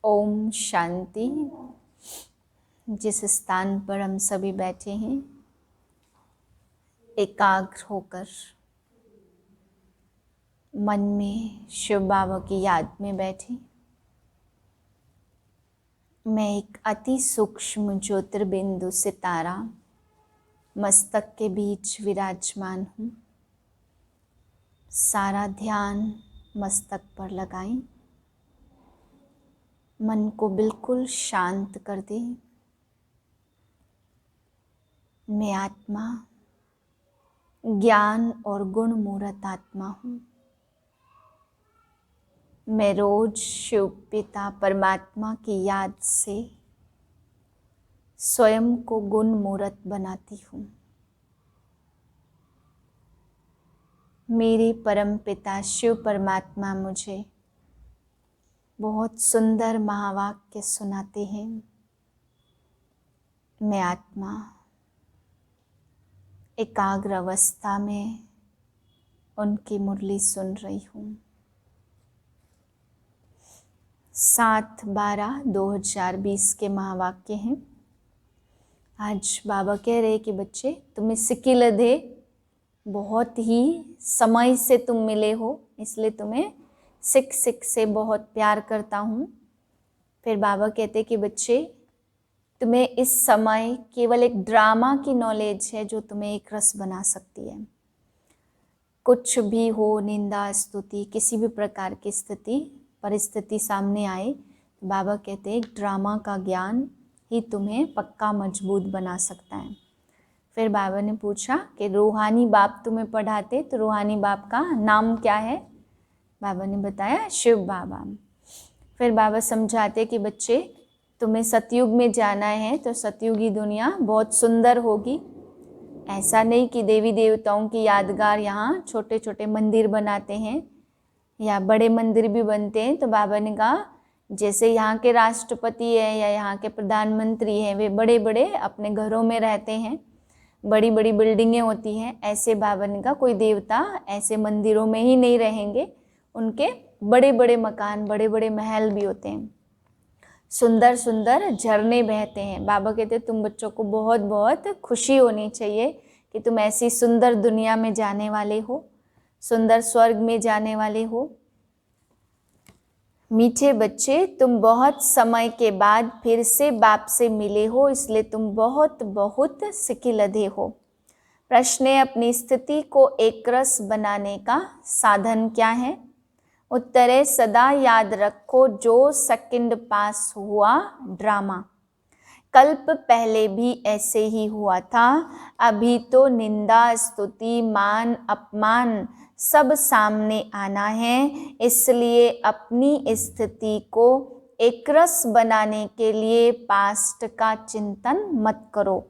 ओम शांति। जिस स्थान पर हम सभी बैठे हैं, एकाग्र होकर मन में शिव बाबा की याद में बैठे। मैं एक अति सूक्ष्म ज्योतिर्बिंदु सितारा मस्तक के बीच विराजमान हूँ। सारा ध्यान मस्तक पर लगाएं। मन को बिल्कुल शांत कर दें। मैं आत्मा, ज्ञान और गुण मूर्त आत्मा हूँ। मैं रोज शिव पिता परमात्मा की याद से स्वयं को गुण मूर्त बनाती हूँ। मेरे परम पिता शिव परमात्मा मुझे बहुत सुंदर महावाक्य सुनाते हैं। मैं आत्मा एकाग्र अवस्था में उनकी मुरली सुन रही हूँ। 7/12/2020 के महावाक्य हैं। आज बाबा कह रहे कि बच्चे, तुम्हें सिकिलधे बहुत ही समय से तुम मिले हो, इसलिए तुम्हें सिख से बहुत प्यार करता हूँ। फिर बाबा कहते कि बच्चे, तुम्हें इस समय केवल एक ड्रामा की नॉलेज है जो तुम्हें एक रस बना सकती है। कुछ भी हो, निंदा स्तुति, किसी भी प्रकार की स्थिति परिस्थिति सामने आए, तो बाबा कहते हैं एक ड्रामा का ज्ञान ही तुम्हें पक्का मजबूत बना सकता है। फिर बाबा ने पूछा कि रूहानी बाप तुम्हें पढ़ाते, तो रूहानी बाप का नाम क्या है? बाबा ने बताया शिव बाबा। फिर बाबा समझाते कि बच्चे, तुम्हें सतयुग में जाना है तो सतयुगी दुनिया बहुत सुंदर होगी। ऐसा नहीं कि देवी देवताओं की यादगार यहाँ छोटे छोटे मंदिर बनाते हैं या बड़े मंदिर भी बनते हैं। तो बाबा ने कहा जैसे यहाँ के राष्ट्रपति है या यहाँ के प्रधानमंत्री हैं, वे बड़े बड़े अपने घरों में रहते हैं, बड़ी बड़ी बिल्डिंगें होती हैं, ऐसे बाबा ने कहा कोई देवता ऐसे मंदिरों में ही नहीं रहेंगे। उनके बड़े बड़े मकान, बड़े बड़े महल भी होते हैं, सुंदर सुंदर झरने बहते हैं। बाबा कहते हैं तुम बच्चों को बहुत बहुत खुशी होनी चाहिए कि तुम ऐसी सुंदर दुनिया में जाने वाले हो, सुंदर स्वर्ग में जाने वाले हो। मीठे बच्चे, तुम बहुत समय के बाद फिर से बाप से मिले हो, इसलिए तुम बहुत बहुत सिकिलधे हो। प्रश्न है, अपनी स्थिति को एकरस बनाने का साधन क्या है? उत्तर है, सदा याद रखो जो सेकंड पास हुआ ड्रामा कल्प पहले भी ऐसे ही हुआ था। अभी तो निंदा स्तुति मान अपमान सब सामने आना है, इसलिए अपनी स्थिति को एकरस बनाने के लिए पास्ट का चिंतन मत करो।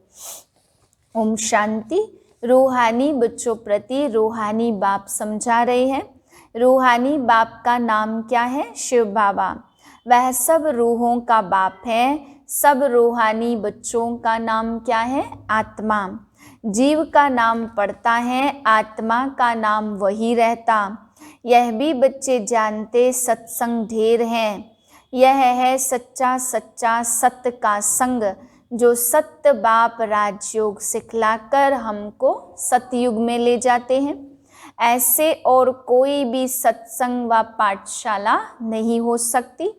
ओम शांति। रूहानी बच्चों प्रति रूहानी बाप समझा रहे हैं। रूहानी बाप का नाम क्या है? शिव बाबा। वह सब रूहों का बाप है। सब रूहानी बच्चों का नाम क्या है? आत्मा। जीव का नाम पड़ता है, आत्मा का नाम वही रहता। यह भी बच्चे जानते सत्संग ढेर है। यह है सच्चा सच्चा सत्य का संग, जो सत्य बाप राजयोग सिखलाकर हमको सतयुग में ले जाते हैं। ऐसे और कोई भी सत्संग व पाठशाला नहीं हो सकती।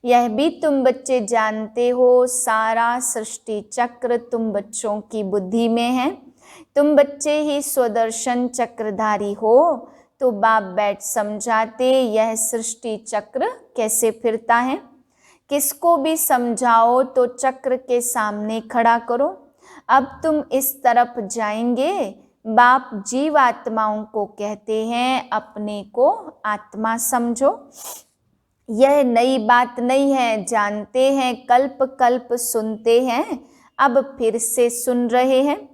यह भी तुम बच्चे जानते हो, सारा सृष्टि चक्र तुम बच्चों की बुद्धि में है। तुम बच्चे ही स्वदर्शन चक्रधारी हो। तो बाप बैठ समझाते यह सृष्टि चक्र कैसे फिरता है। किसको भी समझाओ तो चक्र के सामने खड़ा करो। अब तुम इस तरफ जाएंगे। बाप जीव आत्माओं को कहते हैं अपने को आत्मा समझो। यह नई बात नहीं है, जानते हैं कल्प कल्प सुनते हैं, अब फिर से सुन रहे हैं।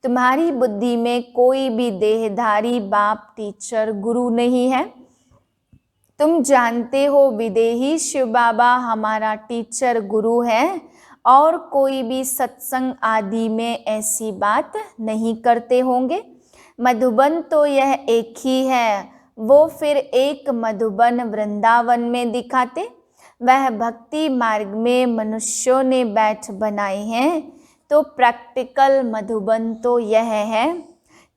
तुम्हारी बुद्धि में कोई भी देहधारी बाप टीचर गुरु नहीं है। तुम जानते हो विदेही शिव बाबा हमारा टीचर गुरु है, और कोई भी सत्संग आदि में ऐसी बात नहीं करते होंगे। मधुबन तो यह एक ही है, वो फिर एक मधुबन वृंदावन में दिखाते। वह भक्ति मार्ग में मनुष्यों ने बैठ बनाए हैं। तो प्रैक्टिकल मधुबन तो यह है,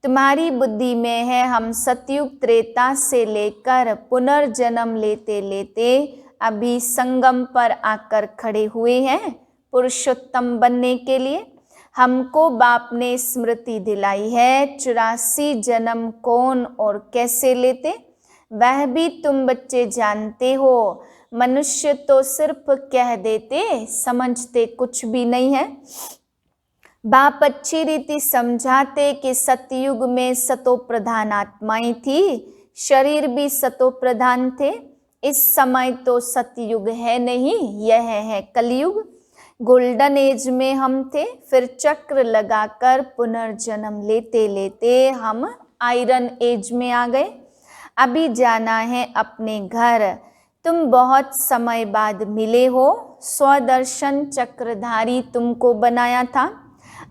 तुम्हारी बुद्धि में है हम सतयुग त्रेता से लेकर पुनर्जन्म लेते लेते अभी संगम पर आकर खड़े हुए हैं पुरुषोत्तम बनने के लिए। हमको बाप ने स्मृति दिलाई है 84 जन्म कौन और कैसे लेते, वह भी तुम बच्चे जानते हो। मनुष्य तो सिर्फ कह देते, समझते कुछ भी नहीं है। बाप अच्छी रीति समझाते कि सतयुग में सतो प्रधान आत्माएं थी, शरीर भी सतो प्रधान थे। इस समय तो सतयुग है नहीं, यह है कलयुग। गोल्डन एज में हम थे, फिर चक्र लगाकर पुनर्जन्म लेते लेते हम आयरन एज में आ गए। अभी जाना है अपने घर। तुम बहुत समय बाद मिले हो, स्वदर्शन चक्रधारी तुमको बनाया था।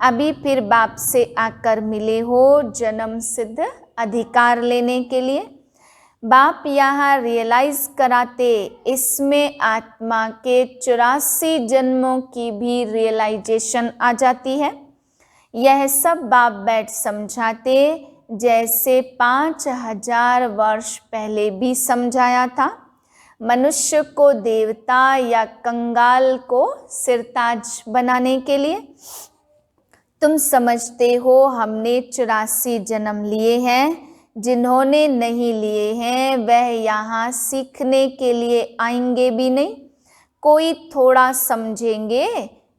अभी फिर बाप से आकर मिले हो जन्म सिद्ध अधिकार लेने के लिए। बाप यहाँ रियलाइज कराते, इसमें आत्मा के 84 जन्मों की भी रियलाइजेशन आ जाती है। यह सब बाप बैठ समझाते, जैसे 5000 वर्ष पहले भी समझाया था। मनुष्य को देवता या कंगाल को सिरताज बनाने के लिए। तुम समझते हो हमने 84 जन्म लिए हैं, जिन्होंने नहीं लिए हैं वह यहाँ सीखने के लिए आएंगे भी नहीं। कोई थोड़ा समझेंगे,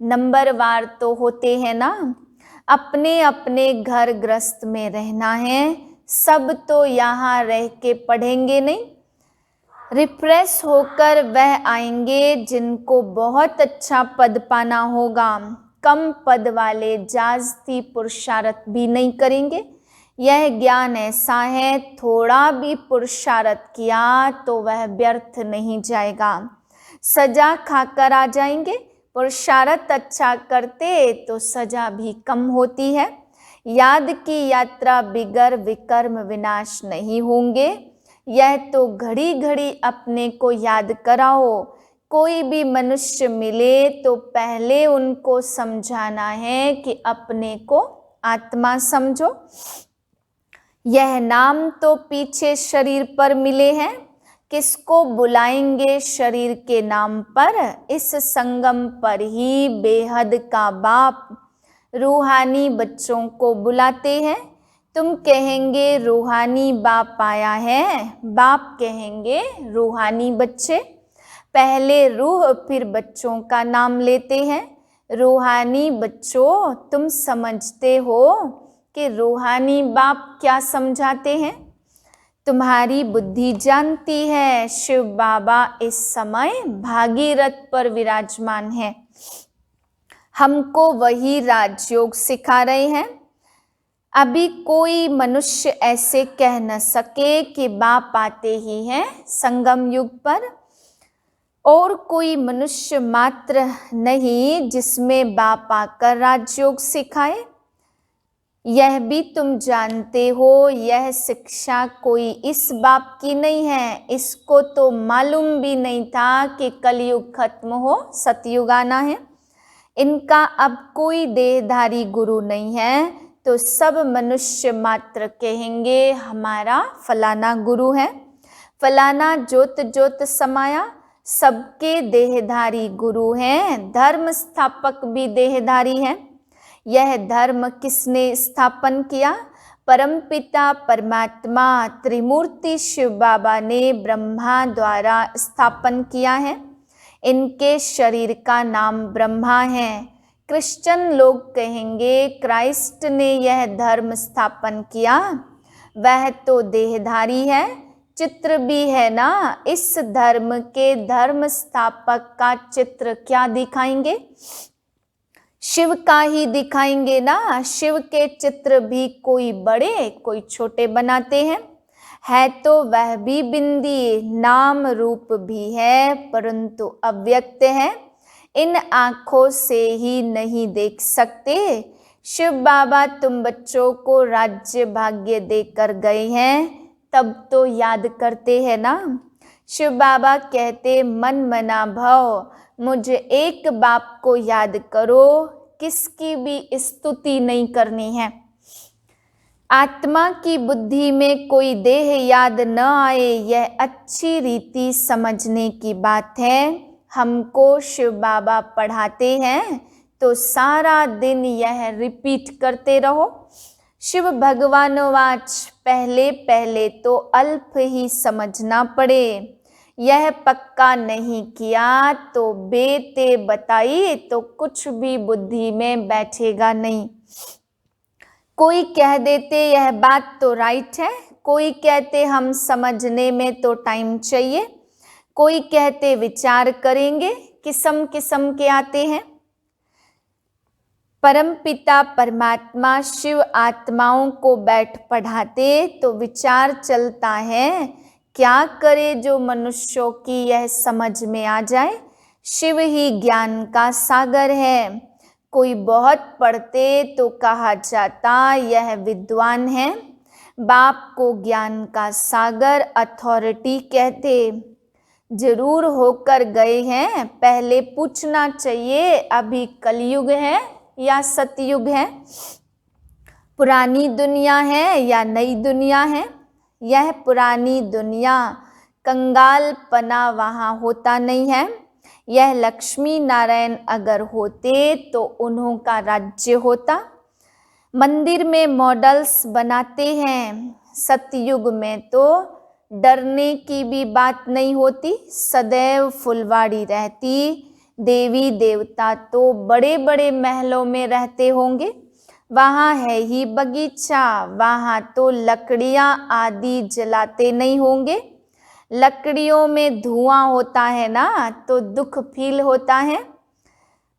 नंबरवार तो होते हैं ना। अपने अपने घर गृहस्थ में रहना है, सब तो यहाँ रह के पढ़ेंगे नहीं। रिफ्रेश होकर वह आएंगे जिनको बहुत अच्छा पद पाना होगा। कम पद वाले जास्ती पुरुषार्थ भी नहीं करेंगे। यह ज्ञान ऐसा है, थोड़ा भी पुरुषार्थ किया तो वह व्यर्थ नहीं जाएगा, सजा खाकर आ जाएंगे। पुरुषार्थ अच्छा करते तो सजा भी कम होती है। याद की यात्रा बिगर विकर्म विनाश नहीं होंगे। यह तो घड़ी घड़ी अपने को याद कराओ। कोई भी मनुष्य मिले तो पहले उनको समझाना है कि अपने को आत्मा समझो। यह नाम तो पीछे शरीर पर मिले हैं, किसको बुलाएंगे शरीर के नाम पर। इस संगम पर ही बेहद का बाप रूहानी बच्चों को बुलाते हैं। तुम कहेंगे रूहानी बाप आया है, बाप कहेंगे रूहानी बच्चे। पहले रूह फिर बच्चों का नाम लेते हैं। रूहानी बच्चों, तुम समझते हो कि रूहानी बाप क्या समझाते हैं। तुम्हारी बुद्धि जानती है शिव बाबा इस समय भागीरथ पर विराजमान है। हमको वही राजयोग सिखा रहे हैं। अभी कोई मनुष्य ऐसे कह न सके कि बाप आते ही हैं संगम युग पर। और कोई मनुष्य मात्र नहीं जिसमें बाप आकर राजयोग सिखाए। यह भी तुम जानते हो, यह शिक्षा कोई इस बाप की नहीं है। इसको तो मालूम भी नहीं था कि कलयुग खत्म हो, सतयुग आना है। इनका अब कोई देहधारी गुरु नहीं है, तो सब मनुष्य मात्र कहेंगे हमारा फलाना गुरु है। फलाना ज्योत ज्योत समाया, सबके देहधारी गुरु हैं। धर्म स्थापक भी देहधारी हैं। यह धर्म किसने स्थापन किया? परमपिता परमात्मा त्रिमूर्ति शिव बाबा ने ब्रह्मा द्वारा स्थापन किया है। इनके शरीर का नाम ब्रह्मा है। क्रिश्चियन लोग कहेंगे क्राइस्ट ने यह धर्म स्थापन किया, वह तो देहधारी है। चित्र भी है ना, इस धर्म के धर्म स्थापक का चित्र क्या दिखाएंगे? शिव का ही दिखाएंगे ना। शिव के चित्र भी कोई बड़े कोई छोटे बनाते हैं। है तो वह भी बिंदी, नाम रूप भी है परंतु अव्यक्त है। इन आँखों से ही नहीं देख सकते। शिव बाबा तुम बच्चों को राज्य भाग्य देकर गए हैं, तब तो याद करते हैं ना। शिव बाबा कहते, मन मना भव, मुझे एक बाप को याद करो, किसकी भी स्तुति नहीं करनी है। आत्मा की बुद्धि में कोई देह याद न आए, यह अच्छी रीति समझने की बात है। हमको शिव बाबा पढ़ाते हैं तो सारा दिन यह रिपीट करते रहो। शिव भगवानोवाच, पहले पहले तो अल्प ही समझना पड़े, यह पक्का नहीं किया तो बेते बताई तो कुछ भी बुद्धि में बैठेगा नहीं। कोई कह देते यह बात तो राइट है, कोई कहते हम समझने में तो टाइम चाहिए, कोई कहते विचार करेंगे, किस्म किस्म के आते हैं। परमपिता परमात्मा शिव आत्माओं को बैठ पढ़ाते तो विचार चलता है, क्या करे जो मनुष्यों की यह समझ में आ जाए। शिव ही ज्ञान का सागर है। कोई बहुत पढ़ते तो कहा जाता यह विद्वान है। बाप को ज्ञान का सागर अथॉरिटी कहते। जरूर होकर गए हैं, पहले पूछना चाहिए अभी कलयुग है या सतयुग है, पुरानी दुनिया है या नई दुनिया है। यह पुरानी दुनिया, कंगालपना वहाँ होता नहीं है। यह लक्ष्मी नारायण अगर होते तो उन्हों का राज्य होता। मंदिर में मॉडल्स बनाते हैं, सतयुग में तो डरने की भी बात नहीं होती, सदैव फुलवाड़ी रहती। देवी देवता तो बड़े बड़े महलों में रहते होंगे, वहाँ है ही बगीचा, वहाँ तो लकड़ियाँ आदि जलाते नहीं होंगे। लकड़ियों में धुआं होता है ना तो दुख फील होता है।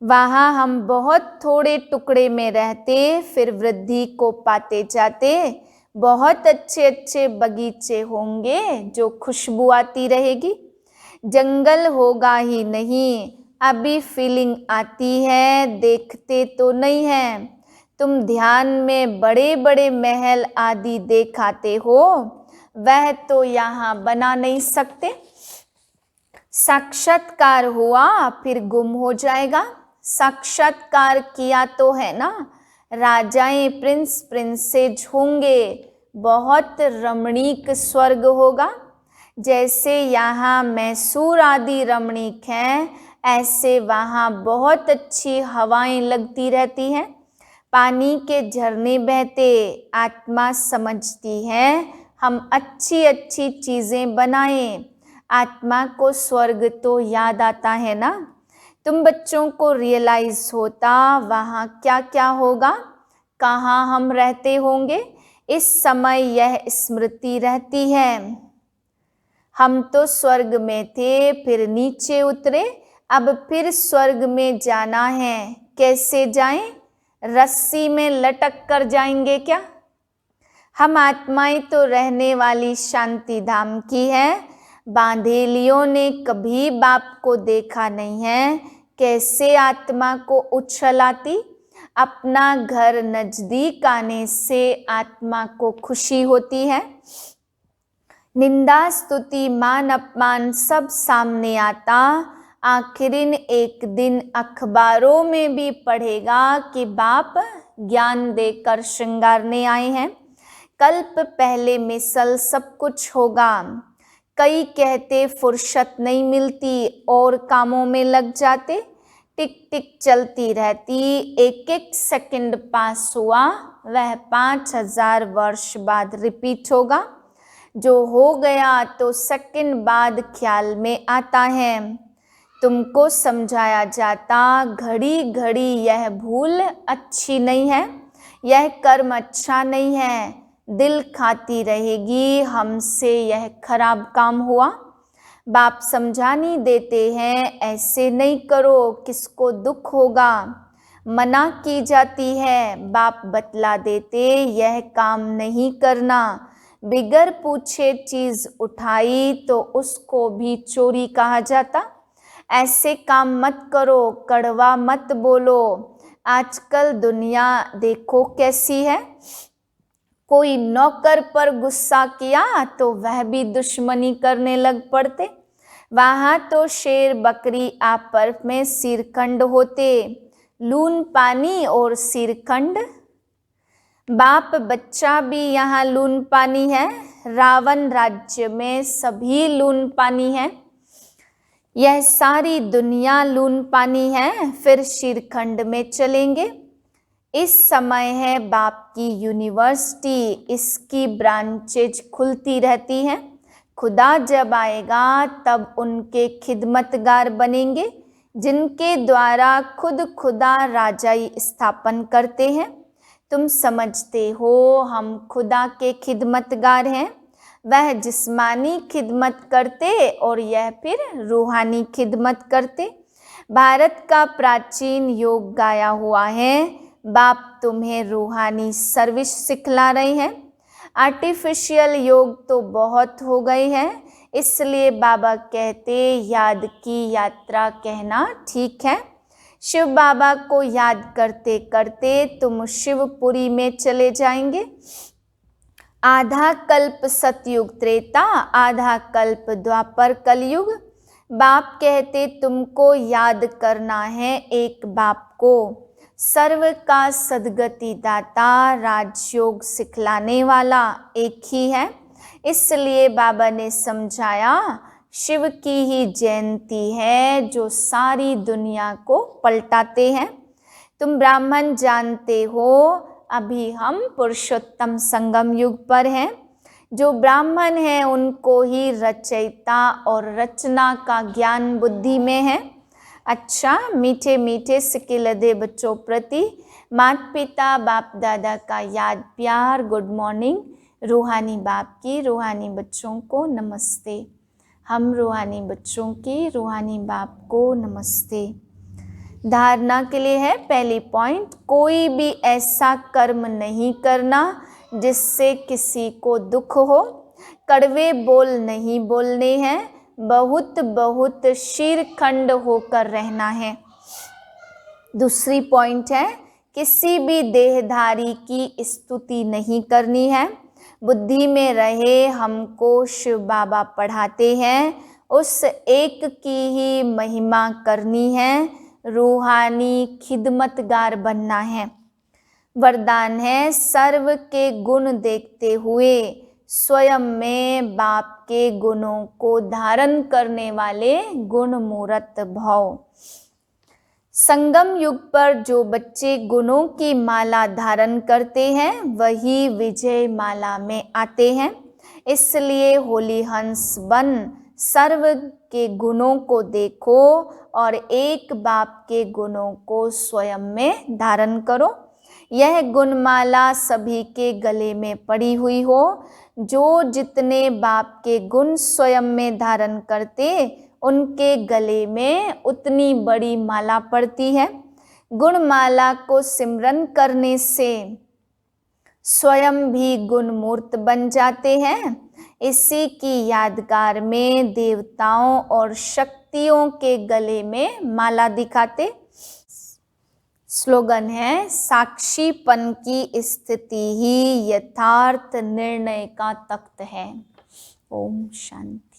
वहाँ हम बहुत थोड़े टुकड़े में रहते, फिर वृद्धि को पाते जाते। बहुत अच्छे अच्छे बगीचे होंगे जो खुशबू आती रहेगी। जंगल होगा ही नहीं, अभी फीलिंग आती है, देखते तो नहीं है। तुम ध्यान में बड़े बड़े महल आदि देखाते हो, वह तो यहाँ बना नहीं सकते। साक्षात्कार हुआ फिर गुम हो जाएगा। साक्षात्कार किया तो है ना, राजाएं प्रिंस प्रिंसेज होंगे, बहुत रमणीक स्वर्ग होगा। जैसे यहाँ मैसूर आदि रमणीक हैं, ऐसे वहाँ बहुत अच्छी हवाएं लगती रहती हैं, पानी के झरने बहते। आत्मा समझती है हम अच्छी अच्छी चीज़ें बनाएं। आत्मा को स्वर्ग तो याद आता है ना। तुम बच्चों को रियलाइज होता वहाँ क्या क्या होगा, कहाँ हम रहते होंगे। इस समय यह स्मृति रहती है, हम तो स्वर्ग में थे, फिर नीचे उतरे, अब फिर स्वर्ग में जाना है। कैसे जाएं? रस्सी में लटक कर जाएंगे क्या? हम आत्माएं तो रहने वाली शांति धाम की है। बांधेलियों ने कभी बाप को देखा नहीं है, कैसे आत्मा को उछलाती। अपना घर नजदीक आने से आत्मा को खुशी होती है। निंदा स्तुति मान अपमान सब सामने आता। आखिरिन एक दिन अखबारों में भी पढ़ेगा कि बाप ज्ञान देकर श्रृंगारने आए हैं। कल्प पहले मिसल सब कुछ होगा। कई कहते फुर्सत नहीं मिलती और कामों में लग जाते। टिक टिक चलती रहती, एक एक सेकंड पास हुआ वह 5000 वर्ष बाद रिपीट होगा। जो हो गया तो सेकंड बाद ख्याल में आता है। तुमको समझाया जाता घड़ी घड़ी यह भूल अच्छी नहीं है, यह कर्म अच्छा नहीं है, दिल खाती रहेगी हमसे यह खराब काम हुआ। बाप समझानी देते हैं ऐसे नहीं करो, किसको दुख होगा। मना की जाती है, बाप बतला देते यह काम नहीं करना। बिगर पूछे चीज उठाई तो उसको भी चोरी कहा जाता। ऐसे काम मत करो, कड़वा मत बोलो। आजकल दुनिया देखो कैसी है। कोई नौकर पर गुस्सा किया तो वह भी दुश्मनी करने लग पड़ते। वहाँ तो शेर बकरी आपस में सिरखंड होते, लून पानी और सिरखंड। बाप बच्चा भी यहाँ लून पानी है, रावण राज्य में सभी लून पानी है। यह सारी दुनिया लून पानी है, फिर शिरखंड में चलेंगे। इस समय है बाप की यूनिवर्सिटी, इसकी ब्रांचेज खुलती रहती हैं। खुदा जब आएगा तब उनके खिदमतगार बनेंगे, जिनके द्वारा खुद खुदा राजाई स्थापन करते हैं। तुम समझते हो हम खुदा के खिदमतगार हैं। वह जिस्मानी खिदमत करते और यह फिर रूहानी खिदमत करते। भारत का प्राचीन योग गाया हुआ है, बाप तुम्हें रूहानी सर्विस सिखला रहे हैं। आर्टिफिशियल योग तो बहुत हो गई है, इसलिए बाबा कहते याद की यात्रा कहना ठीक है। शिव बाबा को याद करते करते तुम शिवपुरी में चले जाएंगे। आधा कल्प सतयुग त्रेता, आधा कल्प द्वापर कलयुग। बाप कहते तुमको याद करना है एक बाप को, सर्व का सद्गति दाता, राजयोग सिखलाने वाला एक ही है। इसलिए बाबा ने समझाया शिव की ही जयंती है जो सारी दुनिया को पलटाते हैं। तुम ब्राह्मण जानते हो अभी हम पुरुषोत्तम संगम युग पर हैं। जो ब्राह्मण हैं उनको ही रचयिता और रचना का ज्ञान बुद्धि में है। अच्छा, मीठे मीठे सिकिलधे बच्चों प्रति माता पिता बाप दादा का याद प्यार गुड मॉर्निंग। रूहानी बाप की रूहानी बच्चों को नमस्ते। हम रूहानी बच्चों की रूहानी बाप को नमस्ते। धारणा के लिए है पहली पॉइंट, कोई भी ऐसा कर्म नहीं करना जिससे किसी को दुख हो। कड़वे बोल नहीं बोलने हैं, बहुत बहुत शीरखंड होकर रहना है। दूसरी पॉइंट है, किसी भी देहधारी की स्तुति नहीं करनी है। बुद्धि में रहे हमको शिव बाबा पढ़ाते हैं, उस एक की ही महिमा करनी है, रूहानी खिदमतगार बनना है। वरदान है सर्व के गुण देखते हुए स्वयं में बाप के गुणों को धारण करने वाले गुण मूर्त भव। संगम युग पर जो बच्चे गुणों की माला धारण करते हैं वही विजय माला में आते हैं। इसलिए होली हंस बन सर्व के गुणों को देखो और एक बाप के गुणों को स्वयं में धारण करो। यह गुणमाला सभी के गले में पड़ी हुई हो। जो जितने बाप के गुण स्वयं में धारण करते उनके गले में उतनी बड़ी माला पड़ती है। गुणमाला को सिमरन करने से स्वयं भी गुणमूर्त बन जाते हैं। इसी की यादगार में देवताओं और शक्तियों के गले में माला दिखाते। स्लोगन है साक्षीपन की स्थिति ही यथार्थ निर्णय का तख्त है। ओम शांति।